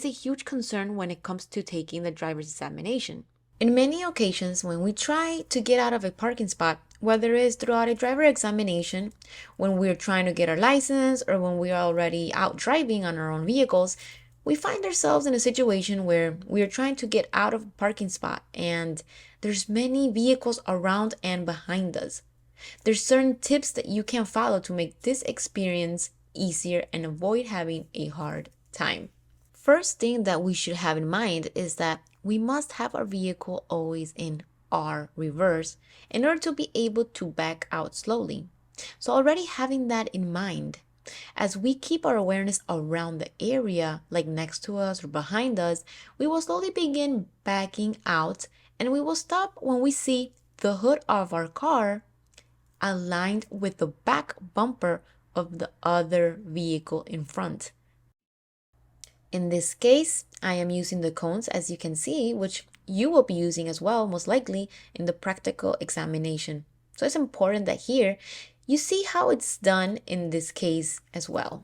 is a huge concern when it comes to taking the driver's examination. In many occasions, when we try to get out of a parking spot, whether it's throughout a driver examination, when we're trying to get our license, or when we are already out driving on our own vehicles, we find ourselves in a situation where we are trying to get out of a parking spot and there's many vehicles around and behind us. There's certain tips that you can follow to make this experience easier and avoid having a hard time. First thing that we should have in mind is that we must have our vehicle always in R reverse in order to be able to back out slowly. So already having that in mind, as we keep our awareness around the area, like next to us or behind us, we will slowly begin backing out and we will stop when we see the hood of our car aligned with the back bumper of the other vehicle in front. In this case, I am using the cones, as you can see, which you will be using as well, most likely in the practical examination. So it's important that here you see how it's done in this case as well.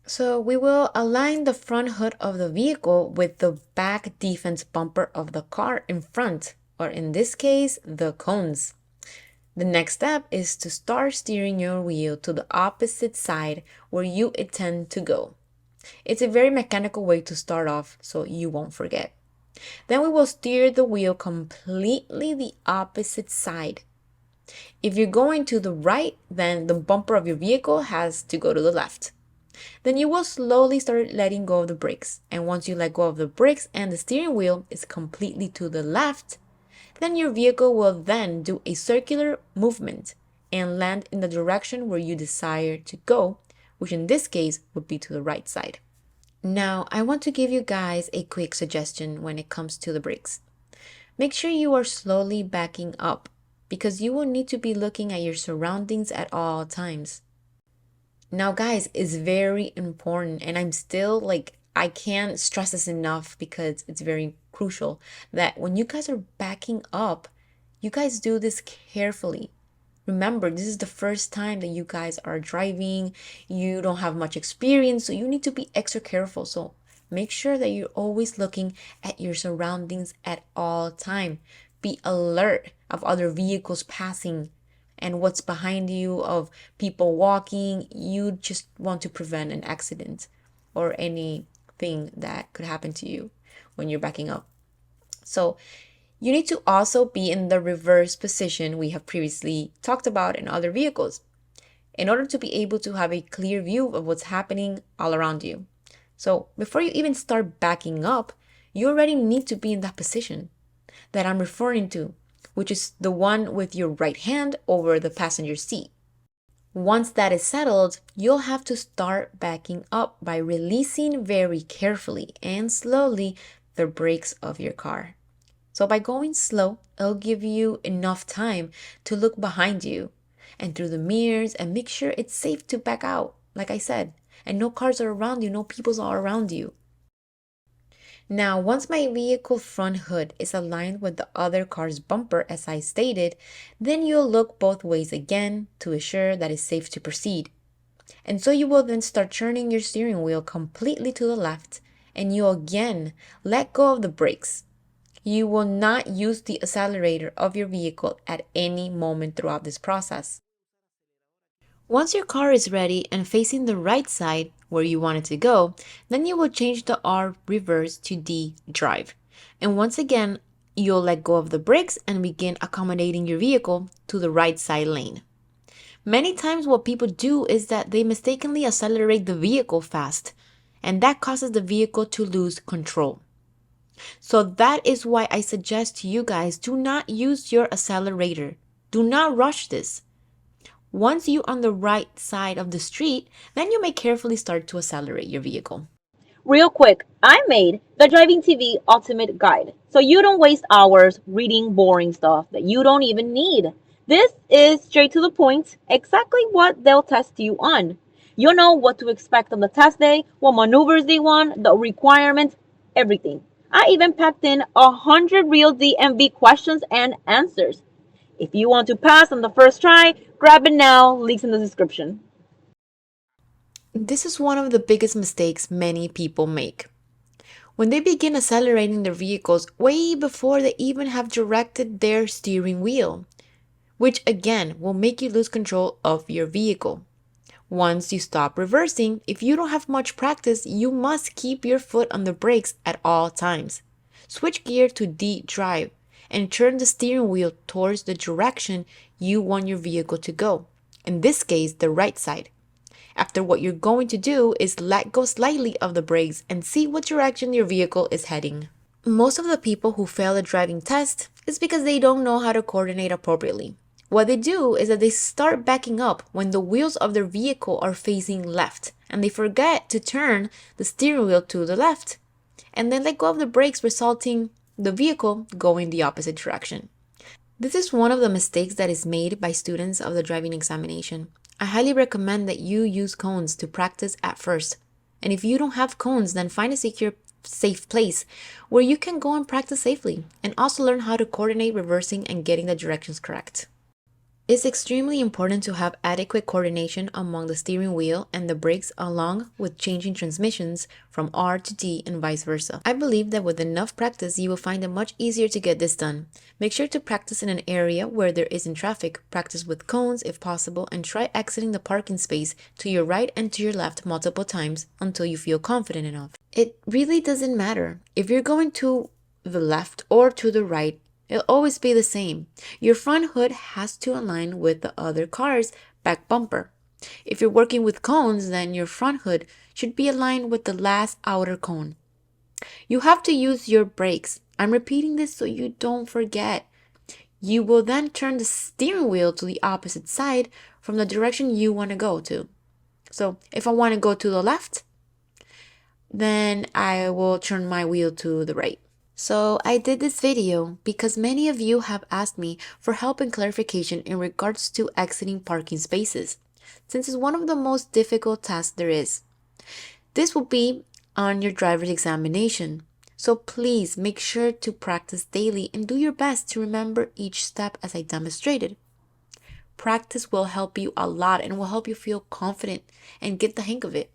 So we will align the front hood of the vehicle with the back defense bumper of the car in front, or in this case, the cones. The next step is to start steering your wheel to the opposite side where you intend to go. It's a very mechanical way to start off, so you won't forget. Then we will steer the wheel completely the opposite side. If you're going to the right, then the bumper of your vehicle has to go to the left. Then you will slowly start letting go of the brakes. And once you let go of the brakes and the steering wheel is completely to the left, then your vehicle will then do a circular movement and land in the direction where you desire to go, which in this case would be to the right side. Now, I want to give you guys a quick suggestion when it comes to the brakes. Make sure you are slowly backing up because you will need to be looking at your surroundings at all times. Now, guys, it's very important, and I can't stress this enough because it's very crucial that when you guys are backing up, you guys do this carefully. Remember, this is the first time that you guys are driving. You don't have much experience, so you need to be extra careful. So make sure that you're always looking at your surroundings at all time. Be alert of other vehicles passing and what's behind you, of people walking. You just want to prevent an accident or anything that could happen to you when you're backing up. So you need to also be in the reverse position we have previously talked about in other vehicles in order to be able to have a clear view of what's happening all around you. So before you even start backing up, you already need to be in that position that I'm referring to, which is the one with your right hand over the passenger seat. Once that is settled, you'll have to start backing up by releasing very carefully and slowly the brakes of your car. So by going slow, it'll give you enough time to look behind you and through the mirrors and make sure it's safe to back out, like I said, and no cars are around you, no people's are around you. Now, once my vehicle front hood is aligned with the other car's bumper, as I stated, then you'll look both ways again to assure that it's safe to proceed. And so you will then start turning your steering wheel completely to the left, and you'll again let go of the brakes. You will not use the accelerator of your vehicle at any moment throughout this process. Once your car is ready and facing the right side where you want it to go, then you will change the R reverse to D drive. And once again, you'll let go of the brakes and begin accommodating your vehicle to the right side lane. Many times what people do is that they mistakenly accelerate the vehicle fast, and that causes the vehicle to lose control. So that is why I suggest to you guys, do not use your accelerator. Do not rush this. Once you're on the right side of the street, then you may carefully start to accelerate your vehicle. Real quick, I made the Driving TV Ultimate Guide so you don't waste hours reading boring stuff that you don't even need. This is straight to the point, exactly what they'll test you on. You'll know what to expect on the test day, what maneuvers they want, the requirements, everything. I even packed in 100 real DMV questions and answers. If you want to pass on the first try, grab it now, links in the description. This is one of the biggest mistakes many people make. when they begin accelerating their vehicles way before they even have directed their steering wheel, which again will make you lose control of your vehicle. Once you stop reversing, if you don't have much practice, you must keep your foot on the brakes at all times. Switch gear to D drive and turn the steering wheel towards the direction you want your vehicle to go, in this case, the right side. After, what you're going to do is let go slightly of the brakes and see what direction your vehicle is heading. Most of the people who fail the driving test is because they don't know how to coordinate appropriately. What they do is that they start backing up when the wheels of their vehicle are facing left, and they forget to turn the steering wheel to the left, and then let go of the brakes, resulting the vehicle going the opposite direction. This is one of the mistakes that is made by students of the driving examination. I highly recommend that you use cones to practice at first. And if you don't have cones, then find a secure, safe place where you can go and practice safely, and also learn how to coordinate reversing and getting the directions correct. It's extremely important to have adequate coordination among the steering wheel and the brakes, along with changing transmissions from R to D and vice versa. I believe that with enough practice, you will find it much easier to get this done. Make sure to practice in an area where there isn't traffic, practice with cones if possible, and try exiting the parking space to your right and to your left multiple times until you feel confident enough. It really doesn't matter if you're going to the left or to the right. It'll always be the same. Your front hood has to align with the other car's back bumper. If you're working with cones, then your front hood should be aligned with the last outer cone. You have to use your brakes. I'm repeating this so you don't forget. You will then turn the steering wheel to the opposite side from the direction you want to go to. So if I want to go to the left, then I will turn my wheel to the right. So I did this video because many of you have asked me for help and clarification in regards to exiting parking spaces, since it's one of the most difficult tasks there is. This will be on your driver's examination, so please make sure to practice daily and do your best to remember each step as I demonstrated. Practice will help you a lot and will help you feel confident and get the hang of it.